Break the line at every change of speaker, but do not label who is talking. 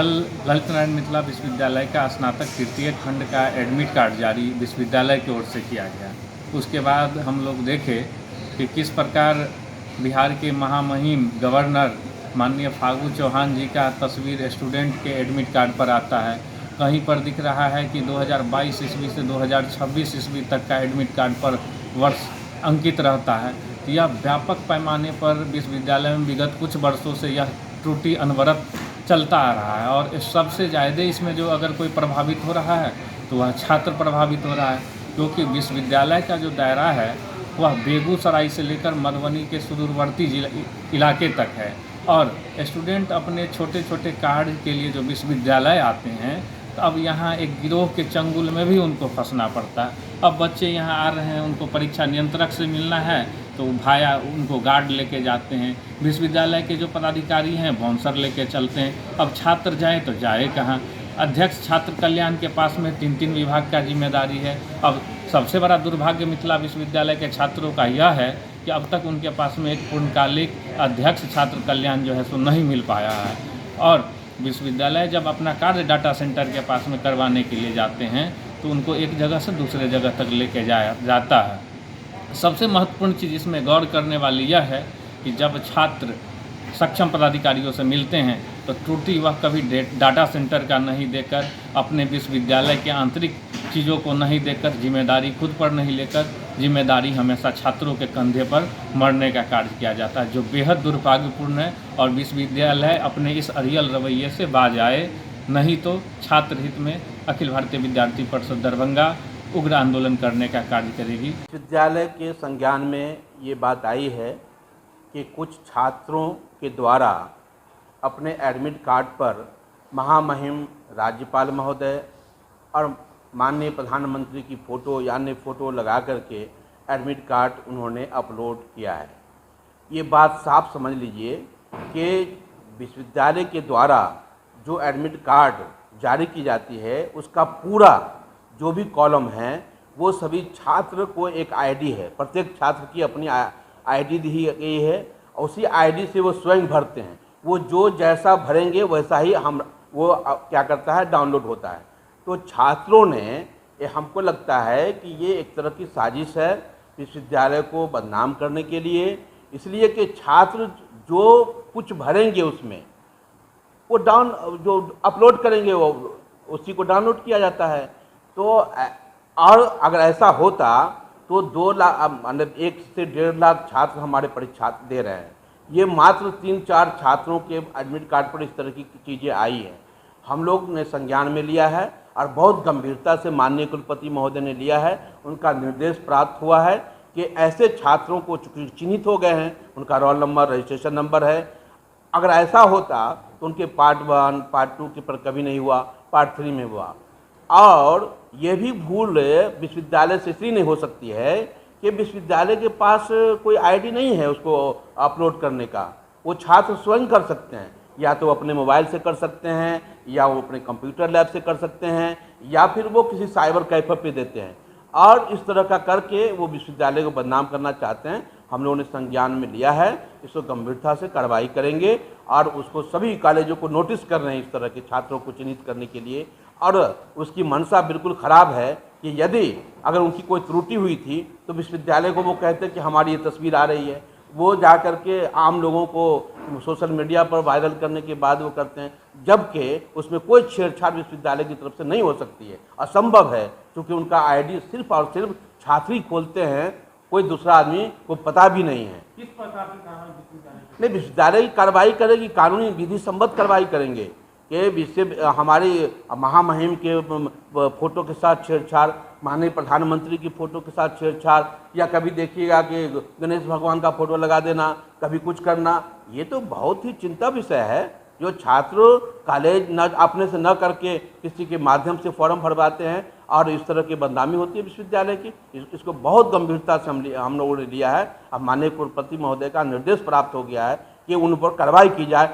कल ललित नारायण मिथिला विश्वविद्यालय का स्नातक तृतीय खंड का एडमिट कार्ड जारी विश्वविद्यालय की ओर से किया गया। उसके बाद हम लोग देखे कि किस प्रकार बिहार के महामहिम गवर्नर माननीय फागू चौहान जी का तस्वीर स्टूडेंट के एडमिट कार्ड पर आता है। कहीं पर दिख रहा है कि 2022 ईस्वी से 2026 ईस्वी तक का एडमिट कार्ड पर वर्ष अंकित रहता है। तो यह व्यापक पैमाने पर विश्वविद्यालय में विगत कुछ वर्षों से यह त्रुटि अनवरत चलता आ रहा है और सबसे ज़्यादा इसमें जो अगर कोई प्रभावित हो रहा है तो वह छात्र प्रभावित हो रहा है, क्योंकि विश्वविद्यालय का जो दायरा है वह बेगूसराय से लेकर मधुबनी के सुदूरवर्ती इलाके तक है और स्टूडेंट अपने छोटे छोटे कार्य के लिए जो विश्वविद्यालय आते हैं तो अब यहाँ एक गिरोह के चंगुल में भी उनको फंसना पड़ता है। अब बच्चे यहाँ आ रहे हैं, उनको परीक्षा नियंत्रक से मिलना है तो भाया उनको गार्ड लेके जाते हैं। विश्वविद्यालय के जो पदाधिकारी हैं बाउंसर लेके चलते हैं। अब छात्र जाए तो जाए कहाँ? अध्यक्ष छात्र कल्याण के पास में 3 विभाग का जिम्मेदारी है। अब सबसे बड़ा दुर्भाग्य मिथिला विश्वविद्यालय के छात्रों का यह है कि अब तक उनके पास में एक पूर्णकालिक अध्यक्ष छात्र कल्याण जो है सो नहीं मिल पाया है और विश्वविद्यालय जब अपना कार्य डाटा सेंटर के पास में करवाने के लिए जाते हैं तो उनको एक जगह से दूसरे जगह तक लेके जाता है। सबसे महत्वपूर्ण चीज़ इसमें गौर करने वाली यह है कि जब छात्र सक्षम पदाधिकारियों से मिलते हैं तो त्रुटि वह कभी डाटा सेंटर का नहीं देकर, अपने विश्वविद्यालय के आंतरिक चीज़ों को नहीं देकर, जिम्मेदारी खुद पर नहीं लेकर, जिम्मेदारी हमेशा छात्रों के कंधे पर मरने का कार्य किया जाता है, जो बेहद दुर्भाग्यपूर्ण है। और विश्वविद्यालय अपने इस अड़ियल रवैये से बाज आए, नहीं तो छात्र हित में अखिल भारतीय विद्यार्थी परिषद दरभंगा उग्र आंदोलन करने का कार्य करेगी।
विश्वविद्यालय के संज्ञान में ये बात आई है कि कुछ छात्रों के द्वारा अपने एडमिट कार्ड पर महामहिम राज्यपाल महोदय और माननीय प्रधानमंत्री की फ़ोटो या अन्य फ़ोटो लगा करके एडमिट कार्ड उन्होंने अपलोड किया है। ये बात साफ समझ लीजिए कि विश्वविद्यालय के द्वारा जो एडमिट कार्ड जारी की जाती है उसका पूरा जो भी कॉलम है वो सभी छात्र को एक आईडी है, प्रत्येक छात्र की अपनी आईडी दी गई है और उसी आईडी से वो स्वयं भरते हैं। वो जो जैसा भरेंगे वैसा ही वो क्या करता है, डाउनलोड होता है। तो छात्रों ने ये, हमको लगता है कि ये एक तरह की साजिश है विश्वविद्यालय को बदनाम करने के लिए, इसलिए कि छात्र जो कुछ भरेंगे उसमें वो जो अपलोड करेंगे वो उसी को डाउनलोड किया जाता है। तो और अगर ऐसा होता तो 2 लाख मतलब 1 से 1.5 लाख छात्र हमारे परीक्षा दे रहे हैं। ये मात्र 3-4 छात्रों के एडमिट कार्ड पर इस तरह की चीज़ें आई हैं। हम लोग ने संज्ञान में लिया है और बहुत गंभीरता से माननीय कुलपति महोदय ने लिया है। उनका निर्देश प्राप्त हुआ है कि ऐसे छात्रों को चिन्हित हो गए हैं, उनका रोल नंबर, रजिस्ट्रेशन नंबर है। अगर ऐसा होता तो उनके पार्ट 1, पार्ट 2 के पर कभी नहीं हुआ, पार्ट 3 में हुआ। और ये भी भूल विश्वविद्यालय से इसलिए नहीं हो सकती है कि विश्वविद्यालय के पास कोई आईडी नहीं है उसको अपलोड करने का। वो छात्र स्वयं कर सकते हैं, या तो अपने मोबाइल से कर सकते हैं, या वो अपने कंप्यूटर लैब से कर सकते हैं, या फिर वो किसी साइबर कैफे पे देते हैं। और इस तरह का करके वो विश्वविद्यालय को बदनाम करना चाहते हैं। हम लोगों ने संज्ञान में लिया है, इसको गंभीरता से कार्रवाई करेंगे और उसको सभी कॉलेजों को नोटिस कर रहे हैं इस तरह के छात्रों को चिन्हित करने के लिए। और उसकी मंशा बिल्कुल ख़राब है कि यदि अगर उनकी कोई त्रुटि हुई थी तो विश्वविद्यालय को वो कहते हैं कि हमारी ये तस्वीर आ रही है, वो जा कर के आम लोगों को सोशल मीडिया पर वायरल करने के बाद वो करते हैं, जबकि उसमें कोई छेड़छाड़ विश्वविद्यालय की तरफ से नहीं हो सकती है, असंभव है, क्योंकि उनका आईडी सिर्फ और सिर्फ छात्र ही खोलते हैं, कोई दूसरा आदमी को पता भी नहीं है।
किस प्रकार की
नहीं, विश्वविद्यालय की कार्रवाई करेगी, कानूनी विधि सम्मत कार्रवाई करेंगे कि विश्व हमारी महामहिम के फ़ोटो के साथ छेड़छाड़, माननीय प्रधानमंत्री की फ़ोटो के साथ छेड़छाड़, या कभी देखिएगा कि गणेश भगवान का फ़ोटो लगा देना, कभी कुछ करना, ये तो बहुत ही चिंता विषय है। जो छात्र कॉलेज न अपने से न करके किसी के माध्यम से फॉर्म भरवाते हैं और इस तरह की बदनामी होती है विश्वविद्यालय की, इसको बहुत गंभीरता से हम लोगों ने लिया है। अब माननीय कुलपति महोदय का निर्देश प्राप्त हो गया है कि उन पर कार्रवाई की जाए।